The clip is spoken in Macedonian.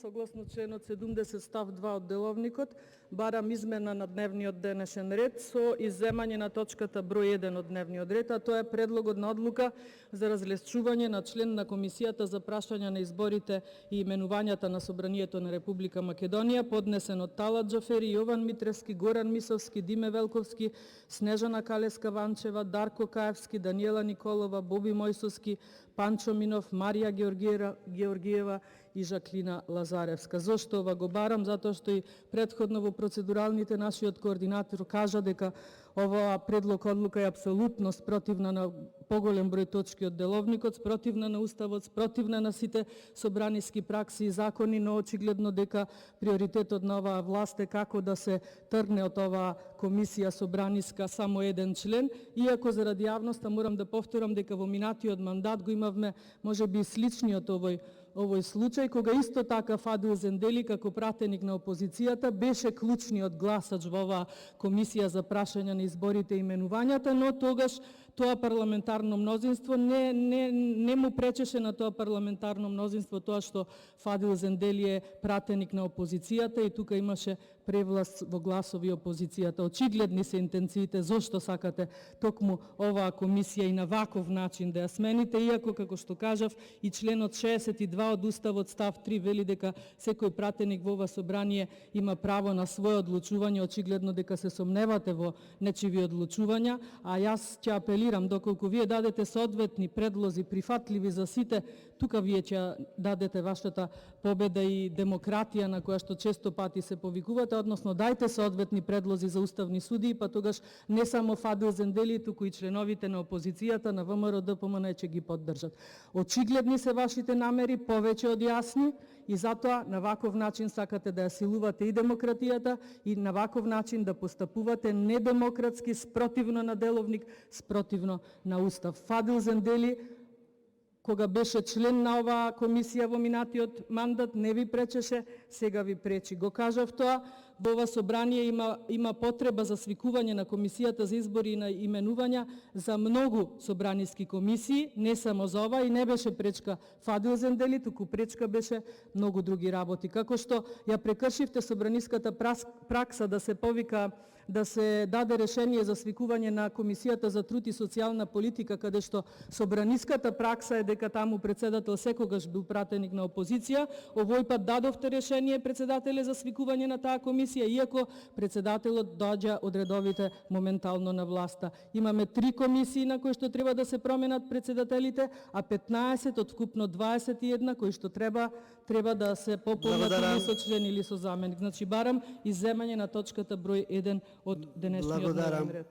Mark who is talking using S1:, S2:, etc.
S1: Согласно членот 70 став 2 од деловникот, барам измена на дневниот денешен ред со изземање на точката број 1 од дневниот ред, а тоа е предлогот на одлука за разгласување на член на Комисијата за прашања на изборите и именувањата на Собранието на Република Македонија, поднесен од Талат Џафери, Јован Митревски, Горан Мисовски, Диме Велковски, Снежана Калеска-Ванчева, Дарко Каевски, Даниела Николова, Боби Мојсовски, Панчо Минов, Марија Георгиева и Жаклина Лазаревска. Зошто ова го барам? Затоа што и претходно во процедуралните нашиот координатор кажа дека ова предлог одлука е апсолутно спротивна на поголем број точки од деловникот, спротивна на Уставот, спротивна на сите собраниски пракси и закони, но очигледно дека приоритетот на оваа власт е како да се тргне од оваа комисија собраниска само еден член, иако заради јавноста морам да повторам дека во минатиот мандат го имавме можеби сличниот овој случај, кога исто така Фадил Зендели, како пратеник на опозицијата, беше клучниот гласач во оваа комисија за прашања на изборите и именувањата, но тогаш тоа парламентарно мнозинство не му пречеше на тоа парламентарно мнозинство тоа што Фадил Зендели е пратеник на опозицијата и тука имаше превласт во гласови опозицијата. Очигледни се интенциите зошто сакате токму оваа комисија и на ваков начин да ја смените, иако како што кажав и членот 62 од Уставот став 3 вели дека секој пратеник во ова собрание има право на свое одлучување, очигледно дека се сомневате во нечиви одлучувања, а јас ќе апелирам доколку вие дадете соодветни предлози прифатливи за сите, тука вие ќе дадете вашата победа и демократија на која што често пати се повикувате, односно дајте соодветни предлози за уставни судии, па тогаш не само Фадил Зендели, туку и членовите на опозицијата, на ВМРО ДПМН ќе ги поддржат. Очигледни се вашите намери, повеќе од јасни, и затоа на ваков начин сакате да ја силувате и демократијата и на ваков начин да постапувате недемократски, спротивно на деловник, спротивно на Устав. Фадил Зендели, кога беше член на оваа комисија во минатиот мандат, не ви пречеше, сега ви пречи. Го кажав тоа, во ова собрание има потреба за свикување на комисијата за избори и на именувања за многу собраниски комисии, не само за ова, и не беше пречка Фадил Зендели, туку пречка беше многу други работи. Како што ја прекршивте собраниската пракса да се повика, да се даде решение за свикување на комисијата за труд и социјална политика, каде што собраниската пракса е дека таму председател секогаш бил пратеник на опозиција, овој пат дадовте решение председателе за свикување на таа комисија, иако председателот доаѓа од редовите моментално на власта. Имаме 3 комисии на кои што треба да се променат председателите, а 15 од вкупно 21 кои што треба да се пополнат или со член или со заменик. Значи барам изземање на точката број 1 од денешниот дневен ред.